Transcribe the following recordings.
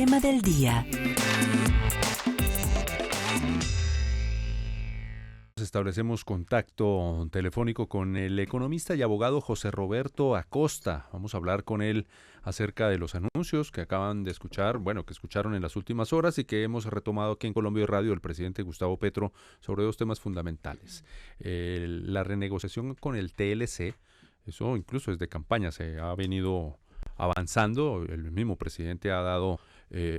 tema del día. Establecemos contacto telefónico con el economista y abogado José Roberto Acosta. Vamos a hablar con él acerca de los anuncios que acaban de escuchar, que escucharon en las últimas horas y que hemos retomado aquí en Colombia Radio el presidente Gustavo Petro sobre dos temas fundamentales. La renegociación con el TLC, eso incluso desde campaña se ha venido avanzando. El mismo presidente ha dado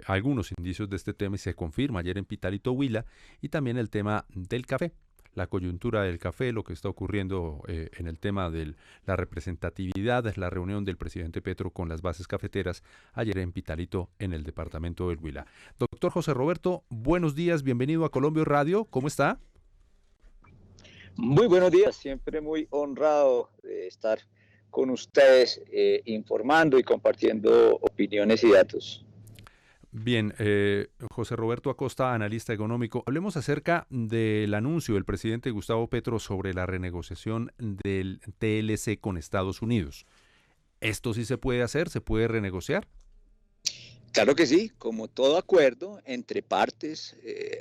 algunos indicios de este tema y se confirma ayer en Pitalito, Huila, y también el tema del café. La coyuntura del café, lo que está ocurriendo en el tema de la representatividad, es la reunión del presidente Petro con las bases cafeteras ayer en Pitalito, en el departamento del Huila. Doctor José Roberto, buenos días, bienvenido a Colombia Radio, ¿cómo está? Muy buenos días, siempre muy honrado de estar con ustedes informando y compartiendo opiniones y datos. Bien, José Roberto Acosta, analista económico. Hablemos acerca del anuncio del presidente Gustavo Petro sobre la renegociación del TLC con Estados Unidos. ¿Esto sí se puede hacer? ¿Se puede renegociar? Claro que sí, como todo acuerdo entre partes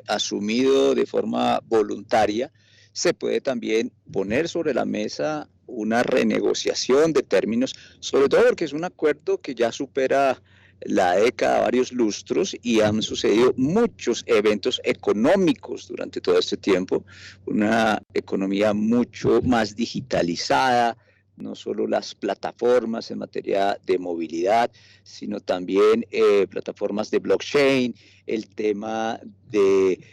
asumido de forma voluntaria, se puede también poner sobre la mesa una renegociación de términos, sobre todo porque es un acuerdo que ya supera la década, varios lustros, y han sucedido muchos eventos económicos durante todo este tiempo, una economía mucho más digitalizada, no solo las plataformas en materia de movilidad, sino también plataformas de blockchain, el tema de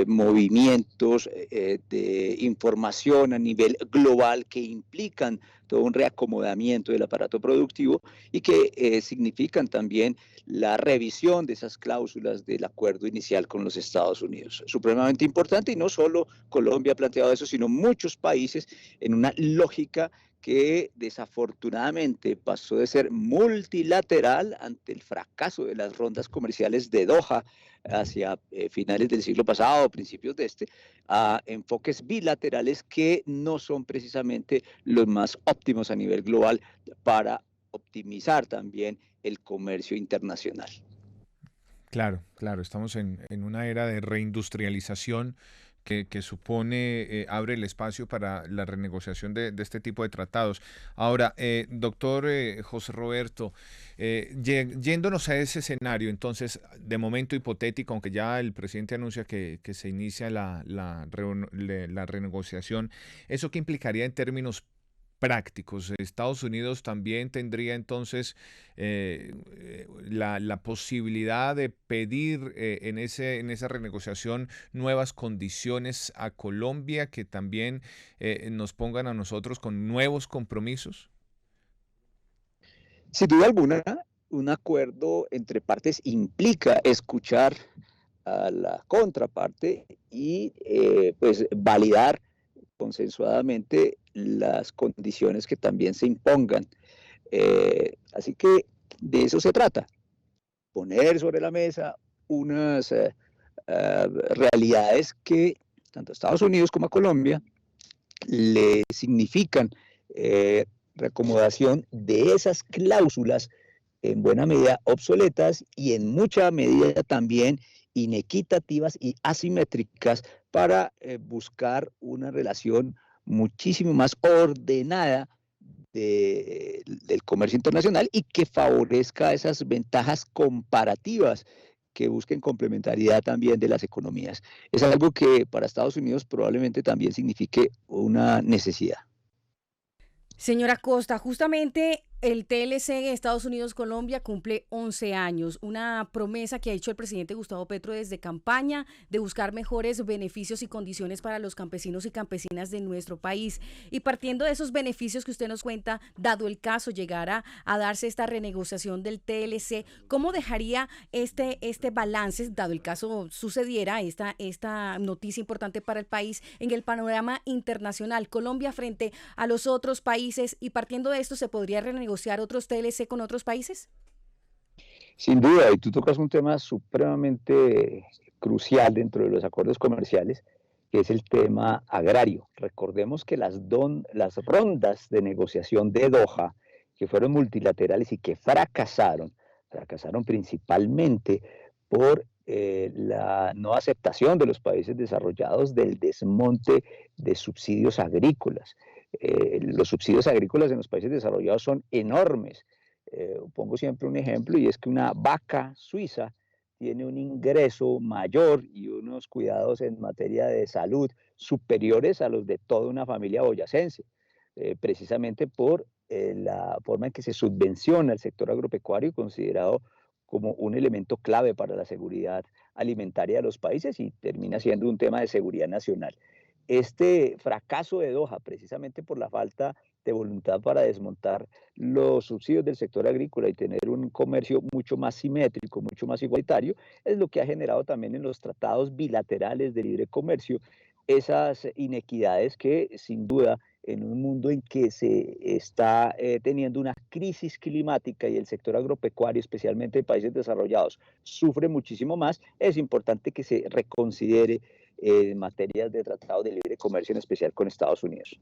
movimientos de información a nivel global que implican todo un reacomodamiento del aparato productivo y que significan también la revisión de esas cláusulas del acuerdo inicial con los Estados Unidos. Supremamente importante, y no solo Colombia ha planteado eso, sino muchos países en una lógica que desafortunadamente pasó de ser multilateral ante el fracaso de las rondas comerciales de Doha hacia finales del siglo pasado, principios de este, a enfoques bilaterales que no son precisamente los más óptimos a nivel global para optimizar también el comercio internacional. Claro, estamos en una era de reindustrialización que supone, abre el espacio para la renegociación de este tipo de tratados. Ahora, doctor José Roberto, yéndonos a ese escenario, entonces, de momento hipotético, aunque ya el presidente anuncia que se inicia la renegociación, ¿eso qué implicaría en términos prácticos? Estados Unidos también tendría entonces la posibilidad de pedir en esa renegociación nuevas condiciones a Colombia que también nos pongan a nosotros con nuevos compromisos. Sin duda alguna, un acuerdo entre partes implica escuchar a la contraparte y pues validar consensuadamente las condiciones que también se impongan. Así que de eso se trata, poner sobre la mesa unas realidades que tanto a Estados Unidos como a Colombia le significan reacomodación de esas cláusulas en buena medida obsoletas y en mucha medida también inequitativas y asimétricas para buscar una relación muchísimo más ordenada del comercio internacional y que favorezca esas ventajas comparativas que busquen complementariedad también de las economías. Es algo que para Estados Unidos probablemente también signifique una necesidad. Señora Costa, justamente el TLC en Estados Unidos-Colombia cumple 11 años, una promesa que ha hecho el presidente Gustavo Petro desde campaña de buscar mejores beneficios y condiciones para los campesinos y campesinas de nuestro país. Y partiendo de esos beneficios que usted nos cuenta, dado el caso llegara a darse esta renegociación del TLC, ¿cómo dejaría este balance, dado el caso sucediera esta noticia importante para el país en el panorama internacional? Colombia frente a los otros países, y partiendo de esto, ¿se podría renegociar otros TLC con otros países? Sin duda, y tú tocas un tema supremamente crucial dentro de los acuerdos comerciales, que es el tema agrario. Recordemos que las rondas de negociación de Doha, que fueron multilaterales y que fracasaron, fracasaron principalmente por la no aceptación de los países desarrollados del desmonte de subsidios agrícolas. Los subsidios agrícolas en los países desarrollados son enormes. Pongo siempre un ejemplo y es que una vaca suiza tiene un ingreso mayor y unos cuidados en materia de salud superiores a los de toda una familia boyacense, precisamente por la forma en que se subvenciona el sector agropecuario, considerado como un elemento clave para la seguridad alimentaria de los países y termina siendo un tema de seguridad nacional. Este fracaso de Doha, precisamente por la falta de voluntad para desmontar los subsidios del sector agrícola y tener un comercio mucho más simétrico, mucho más igualitario, es lo que ha generado también en los tratados bilaterales de libre comercio esas inequidades que sin duda en un mundo en que se está teniendo una crisis climática y el sector agropecuario, especialmente en países desarrollados, sufre muchísimo más, es importante que se reconsidere en materias de tratado de libre comercio, en especial con Estados Unidos.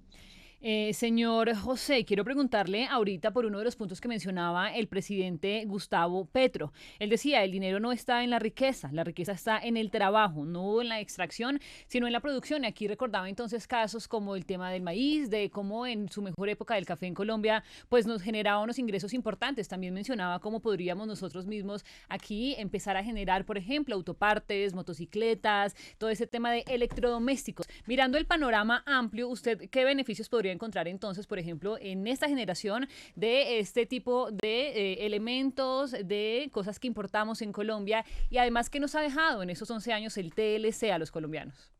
Señor José, quiero preguntarle ahorita por uno de los puntos que mencionaba el presidente Gustavo Petro. Él decía, el dinero no está en la riqueza está en el trabajo, no en la extracción, sino en la producción. Y aquí recordaba entonces casos como el tema del maíz, de cómo en su mejor época del café en Colombia, pues nos generaba unos ingresos importantes. También mencionaba cómo podríamos nosotros mismos aquí empezar a generar, por ejemplo, autopartes, motocicletas, todo ese tema de electrodomésticos. Mirando el panorama amplio, ¿usted qué beneficios podría encontrar entonces, por ejemplo, en esta generación de este tipo de elementos, de cosas que importamos en Colombia y además que nos ha dejado en esos 11 años el TLC a los colombianos?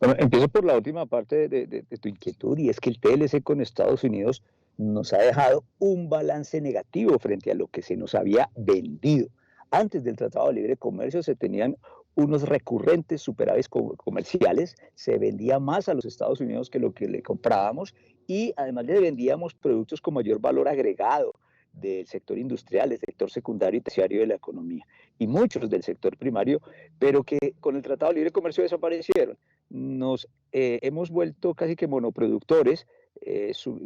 Bueno, empiezo por la última parte de tu inquietud y es que el TLC con Estados Unidos nos ha dejado un balance negativo frente a lo que se nos había vendido. Antes del Tratado de Libre Comercio se tenían unos recurrentes superávits comerciales, se vendía más a los Estados Unidos que lo que le comprábamos y además le vendíamos productos con mayor valor agregado del sector industrial, del sector secundario y terciario de la economía, y muchos del sector primario, pero que con el Tratado de Libre Comercio desaparecieron. Nos hemos vuelto casi que monoproductores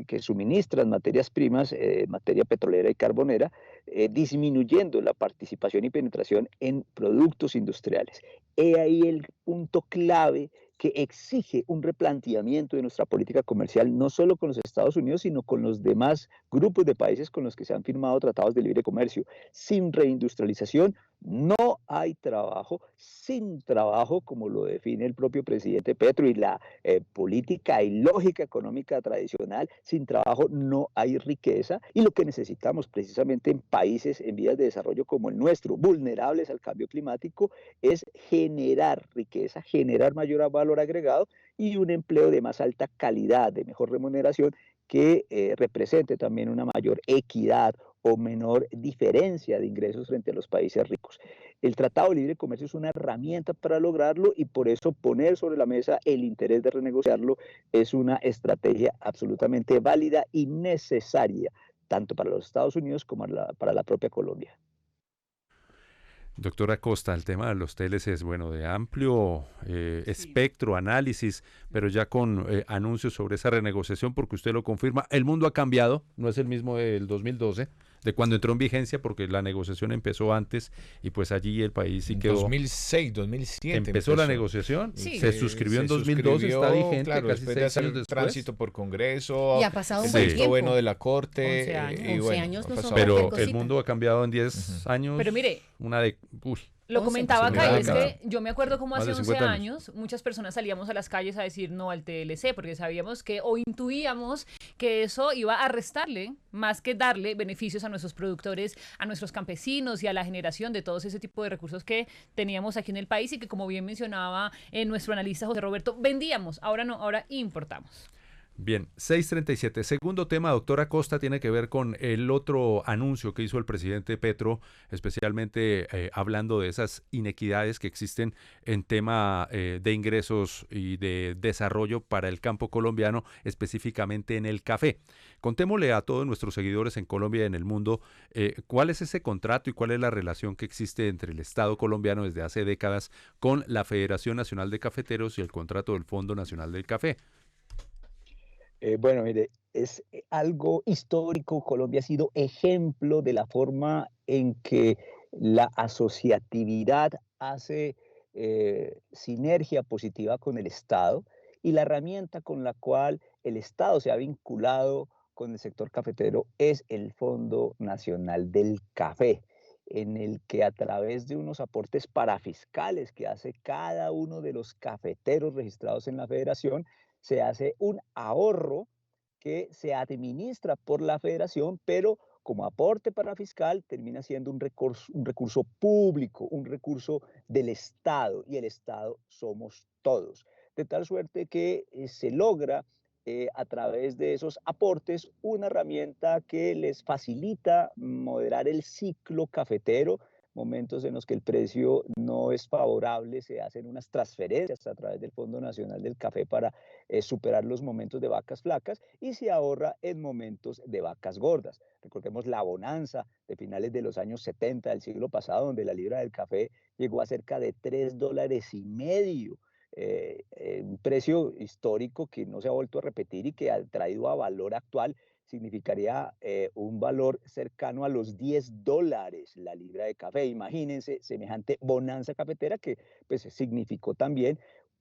que suministran materias primas, materia petrolera y carbonera, disminuyendo la participación y penetración en productos industriales. He ahí el punto clave que exige un replanteamiento de nuestra política comercial, no solo con los Estados Unidos, sino con los demás grupos de países con los que se han firmado tratados de libre comercio. Sin reindustrialización no hay trabajo, sin trabajo, como lo define el propio presidente Petro y la política y lógica económica tradicional, sin trabajo no hay riqueza y lo que necesitamos precisamente en países en vías de desarrollo como el nuestro, vulnerables al cambio climático, es generar riqueza, generar mayor valor agregado y un empleo de más alta calidad, de mejor remuneración, que represente también una mayor equidad o menor diferencia de ingresos frente a los países ricos. El Tratado de Libre Comercio es una herramienta para lograrlo y por eso poner sobre la mesa el interés de renegociarlo es una estrategia absolutamente válida y necesaria, tanto para los Estados Unidos como para la propia Colombia. Doctora Costa, el tema de los TLC es bueno, de amplio espectro, análisis, pero ya con anuncios sobre esa renegociación, porque usted lo confirma, el mundo ha cambiado, no es el mismo del 2012, de cuando entró en vigencia, porque la negociación empezó antes y pues allí el país sí quedó. 2006, 2007. ¿Empezó la negociación? Sí. Se suscribió en 2012, está vigente, claro, casi después de 6 hacer años después. tránsito por Congreso, Y ha pasado un el buen visto tiempo. bueno de la Corte. 11 años, y 11 bueno, años ha no son pasado- Pero cualquier el cosita. mundo ha cambiado en 10 años. Pero mire, Una de... Uy, lo 11, comentaba pues, acá, y una es década. que yo me acuerdo cómo Más hace de 11 50 años muchas personas salíamos a las calles a decir no al TLC, porque sabíamos que o intuíamos que eso iba a restarle más que darle beneficios a nuestros productores, a nuestros campesinos y a la generación de todos ese tipo de recursos que teníamos aquí en el país y que, como bien mencionaba nuestro analista José Roberto, vendíamos, ahora no, ahora importamos. Bien, 6:37. Segundo tema, doctora Costa, tiene que ver con el otro anuncio que hizo el presidente Petro, especialmente hablando de esas inequidades que existen en tema de ingresos y de desarrollo para el campo colombiano, específicamente en el café. Contémosle a todos nuestros seguidores en Colombia y en el mundo cuál es ese contrato y cuál es la relación que existe entre el Estado colombiano desde hace décadas con la Federación Nacional de Cafeteros y el contrato del Fondo Nacional del Café. Bueno, mire, es algo histórico. Colombia ha sido ejemplo de la forma en que la asociatividad hace sinergia positiva con el Estado y la herramienta con la cual el Estado se ha vinculado con el sector cafetero es el Fondo Nacional del Café, en el que a través de unos aportes parafiscales que hace cada uno de los cafeteros registrados en la federación, se hace un ahorro que se administra por la federación, pero como aporte para fiscal termina siendo un recurso público, un recurso del Estado, y el Estado somos todos. De tal suerte que se logra a través de esos aportes una herramienta que les facilita moderar el ciclo cafetero, momentos en los que el precio no es favorable, se hacen unas transferencias a través del Fondo Nacional del Café para superar los momentos de vacas flacas y se ahorra en momentos de vacas gordas. Recordemos la bonanza de finales de los años 70 del siglo pasado, donde la libra del café llegó a cerca de $3,50. Un precio histórico que no se ha vuelto a repetir y que ha traído a valor actual significaría un valor cercano a los $10 la libra de café. Imagínense semejante bonanza cafetera que pues significó también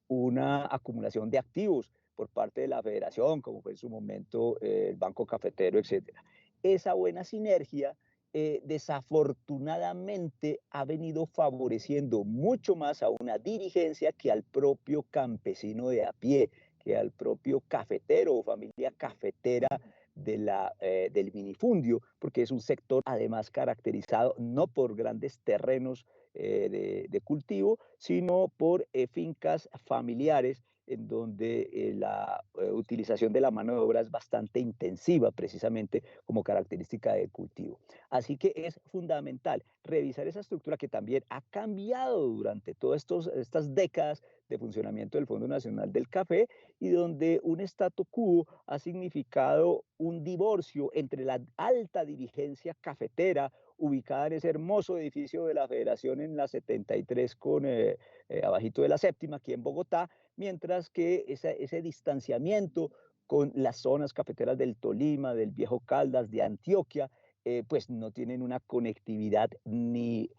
una acumulación de activos por parte de la federación, como fue en su momento el Banco Cafetero, etcétera. Esa buena sinergia desafortunadamente ha venido favoreciendo mucho más a una dirigencia que al propio campesino de a pie, que al propio cafetero o familia cafetera del minifundio, porque es un sector además caracterizado no por grandes terrenos de cultivo, sino por fincas familiares en donde la utilización de la mano de obra es bastante intensiva, precisamente como característica del cultivo. Así que es fundamental revisar esa estructura que también ha cambiado durante todas estas décadas de funcionamiento del Fondo Nacional del Café y donde un statu quo ha significado un divorcio entre la alta dirigencia cafetera ubicada en ese hermoso edificio de la Federación en la 73 con abajito de la séptima, aquí en Bogotá, mientras que ese distanciamiento con las zonas cafeteras del Tolima, del Viejo Caldas, de Antioquia, pues no tienen una conectividad ni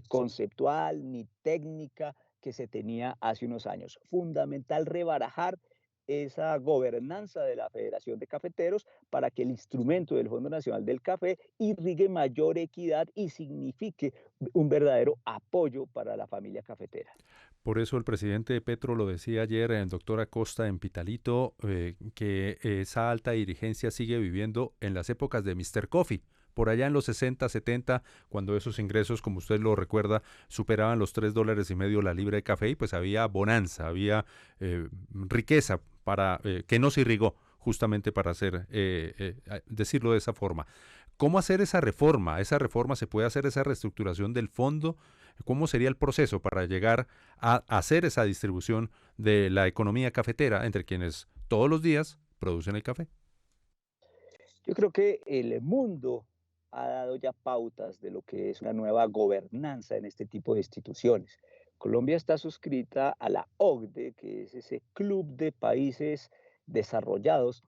conceptual ni técnica que se tenía hace unos años. Fundamental rebarajar esa gobernanza de la Federación de Cafeteros para que el instrumento del Fondo Nacional del Café irrigue mayor equidad y signifique un verdadero apoyo para la familia cafetera. Por eso el presidente Petro lo decía ayer, el doctor Acosta en Pitalito, que esa alta dirigencia sigue viviendo en las épocas de Mr. Coffee. Por allá en los 60, 70, cuando esos ingresos, como usted lo recuerda, superaban los $3,50 la libra de café, y pues había bonanza, había riqueza para que no se irrigó justamente para hacer, decirlo de esa forma. ¿Cómo hacer esa reforma? ¿Esa reforma se puede hacer, esa reestructuración del fondo? ¿Cómo sería el proceso para llegar a hacer esa distribución de la economía cafetera entre quienes todos los días producen el café? Yo creo que el mundo ha dado ya pautas de lo que es una nueva gobernanza en este tipo de instituciones. Colombia está suscrita a la OCDE, que es ese club de países desarrollados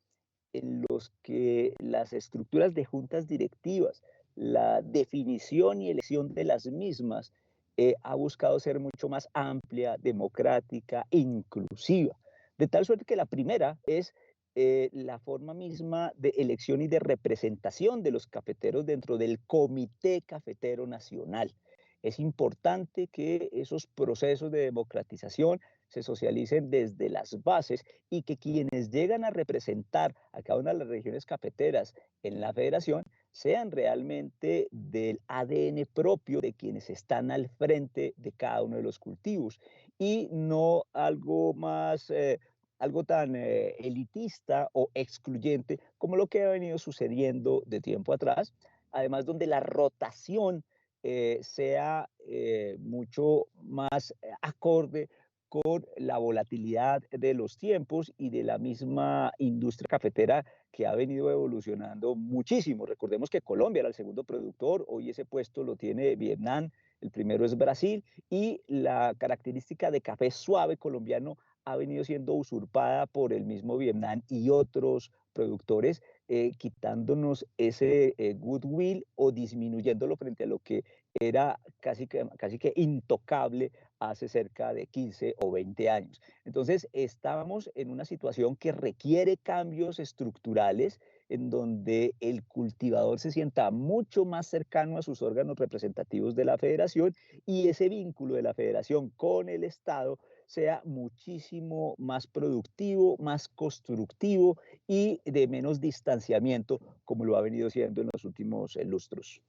en los que las estructuras de juntas directivas, la definición y elección de las mismas, ha buscado ser mucho más amplia, democrática, inclusiva. De tal suerte que la primera es la forma misma de elección y de representación de los cafeteros dentro del Comité Cafetero Nacional. Es importante que esos procesos de democratización se socialicen desde las bases y que quienes llegan a representar a cada una de las regiones cafeteras en la federación sean realmente del ADN propio de quienes están al frente de cada uno de los cultivos y no algo más algo tan elitista o excluyente como lo que ha venido sucediendo de tiempo atrás, además donde la rotación sea mucho más acorde con la volatilidad de los tiempos y de la misma industria cafetera que ha venido evolucionando muchísimo. Recordemos que Colombia era el segundo productor, hoy ese puesto lo tiene Vietnam, el primero es Brasil y la característica de café suave colombiano ha venido siendo usurpada por el mismo Vietnam y otros productores, quitándonos ese goodwill o disminuyéndolo frente a lo que era casi que intocable hace cerca de 15 o 20 años. Entonces, estábamos en una situación que requiere cambios estructurales en donde el cultivador se sienta mucho más cercano a sus órganos representativos de la federación y ese vínculo de la federación con el Estado sea muchísimo más productivo, más constructivo y de menos distanciamiento, como lo ha venido siendo en los últimos lustros.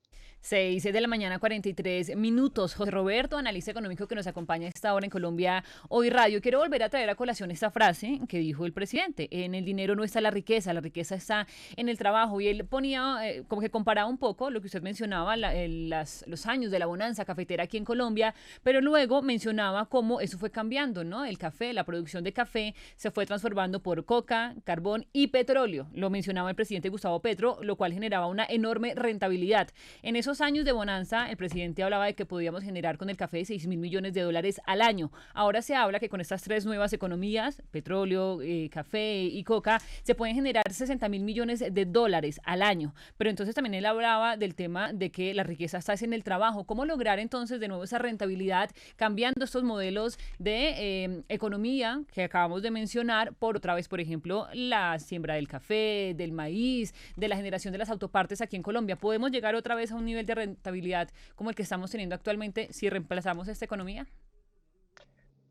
6 de la mañana, 43 minutos. José Roberto, analista económico que nos acompaña a esta hora en Colombia Hoy Radio. Quiero volver a traer a colación esta frase que dijo el presidente. En el dinero no está la riqueza está en el trabajo. Y él ponía, como que comparaba un poco lo que usted mencionaba, los años de la bonanza cafetera aquí en Colombia, pero luego mencionaba cómo eso fue cambiando, ¿no? El café, la producción de café se fue transformando por coca, carbón y petróleo. Lo mencionaba el presidente Gustavo Petro, lo cual generaba una enorme rentabilidad. En esos años de bonanza, el presidente hablaba de que podíamos generar con el café 6.000 millones de dólares al año. Ahora se habla que con estas tres nuevas economías, petróleo, café y coca, se pueden generar 60.000 millones de dólares al año. Pero entonces también él hablaba del tema de que la riqueza está en el trabajo. ¿Cómo lograr entonces de nuevo esa rentabilidad cambiando estos modelos de economía que acabamos de mencionar por otra vez, por ejemplo, la siembra del café, del maíz, de la generación de las autopartes aquí en Colombia? ¿Podemos llegar otra vez a un nivel de rentabilidad como el que estamos teniendo actualmente si reemplazamos esta economía?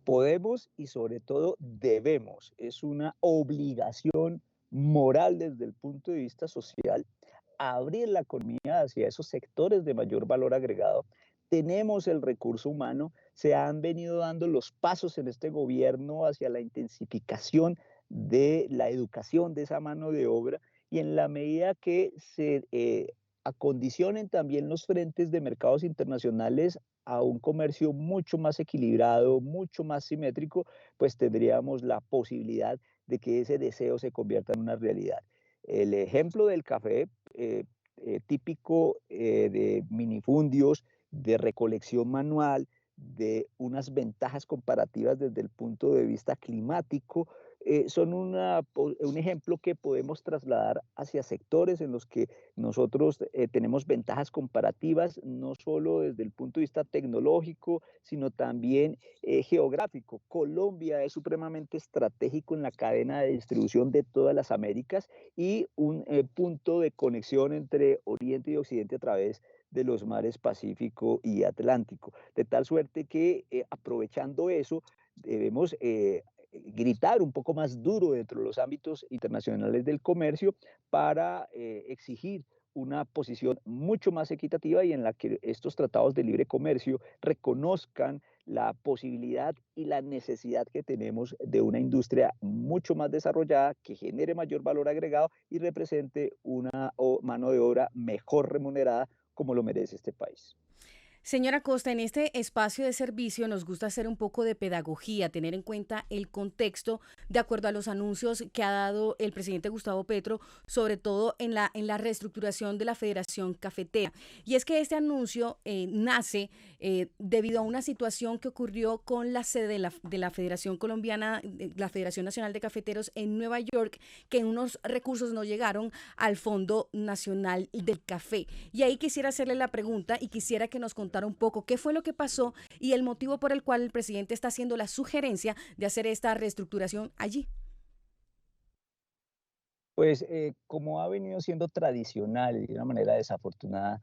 Podemos y sobre todo debemos. Es una obligación moral desde el punto de vista social abrir la economía hacia esos sectores de mayor valor agregado. Tenemos el recurso humano, se han venido dando los pasos en este gobierno hacia la intensificación de la educación de esa mano de obra y en la medida que se acondicionen también los frentes de mercados internacionales a un comercio mucho más equilibrado, mucho más simétrico, pues tendríamos la posibilidad de que ese deseo se convierta en una realidad. El ejemplo del café típico de minifundios, de recolección manual, de unas ventajas comparativas desde el punto de vista climático, son un ejemplo que podemos trasladar hacia sectores en los que nosotros tenemos ventajas comparativas, no solo desde el punto de vista tecnológico, sino también geográfico. Colombia es supremamente estratégico en la cadena de distribución de todas las Américas y un punto de conexión entre Oriente y Occidente a través de los mares Pacífico y Atlántico. De tal suerte que aprovechando eso, debemos gritar un poco más duro dentro de los ámbitos internacionales del comercio para exigir una posición mucho más equitativa y en la que estos tratados de libre comercio reconozcan la posibilidad y la necesidad que tenemos de una industria mucho más desarrollada que genere mayor valor agregado y represente una mano de obra mejor remunerada como lo merece este país. Señora Costa, en este espacio de servicio nos gusta hacer un poco de pedagogía, tener en cuenta el contexto de acuerdo a los anuncios que ha dado el presidente Gustavo Petro, sobre todo en la reestructuración de la Federación Cafetera. Y es que este anuncio nace debido a una situación que ocurrió con la sede de la Federación Colombiana, la Federación Nacional de Cafeteros en Nueva York, que unos recursos no llegaron al Fondo Nacional del Café. Y ahí quisiera hacerle la pregunta y quisiera que nos contara un poco qué fue lo que pasó y el motivo por el cual el presidente está haciendo la sugerencia de hacer esta reestructuración allí. Pues como ha venido siendo tradicional y de una manera desafortunada,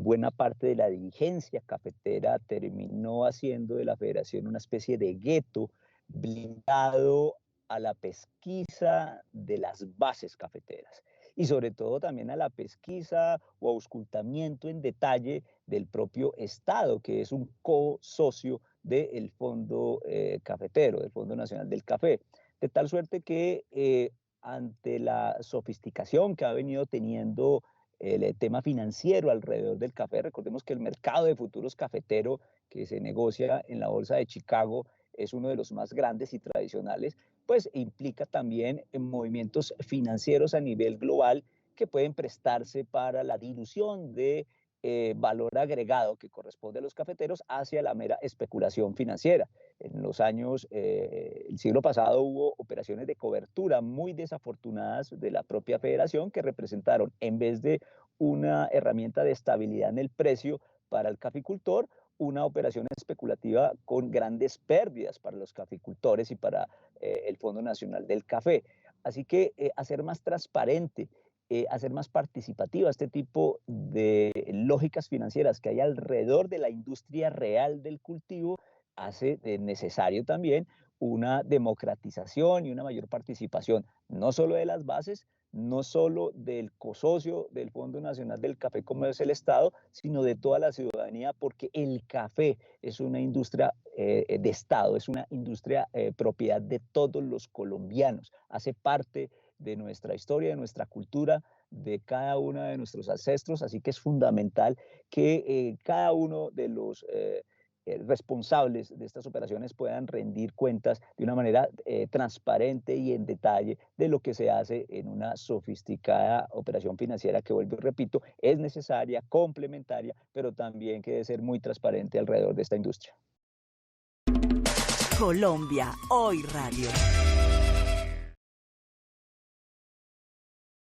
buena parte de la dirigencia cafetera terminó haciendo de la federación una especie de gueto blindado a la pesquisa de las bases cafeteras y sobre todo también a la pesquisa o auscultamiento en detalle del propio Estado, que es un co-socio del Fondo Cafetero, del Fondo Nacional del Café. De tal suerte que ante la sofisticación que ha venido teniendo el tema financiero alrededor del café. Recordemos que el mercado de futuros cafetero que se negocia en la Bolsa de Chicago es uno de los más grandes y tradicionales, pues implica también movimientos financieros a nivel global que pueden prestarse para la dilución de valor agregado que corresponde a los cafeteros hacia la mera especulación financiera. En los años, el siglo pasado hubo operaciones de cobertura muy desafortunadas de la propia federación que representaron, en vez de una herramienta de estabilidad en el precio para el caficultor, una operación especulativa con grandes pérdidas para los caficultores y para el Fondo Nacional del Café. Así que hacer más transparente, hacer más participativa este tipo de lógicas financieras que hay alrededor de la industria real del cultivo hace necesario también una democratización y una mayor participación, no solo de las bases, no solo del cosocio del Fondo Nacional del Café como es el Estado, sino de toda la ciudadanía, porque el café es una industria de Estado, es una industria propiedad de todos los colombianos, hace parte de nuestra historia, de nuestra cultura, de cada uno de nuestros ancestros, así que es fundamental que cada uno de los responsables de estas operaciones puedan rendir cuentas de una manera transparente y en detalle de lo que se hace en una sofisticada operación financiera que, vuelvo y repito, es necesaria, complementaria, pero también que debe ser muy transparente alrededor de esta industria. Colombia Hoy Radio.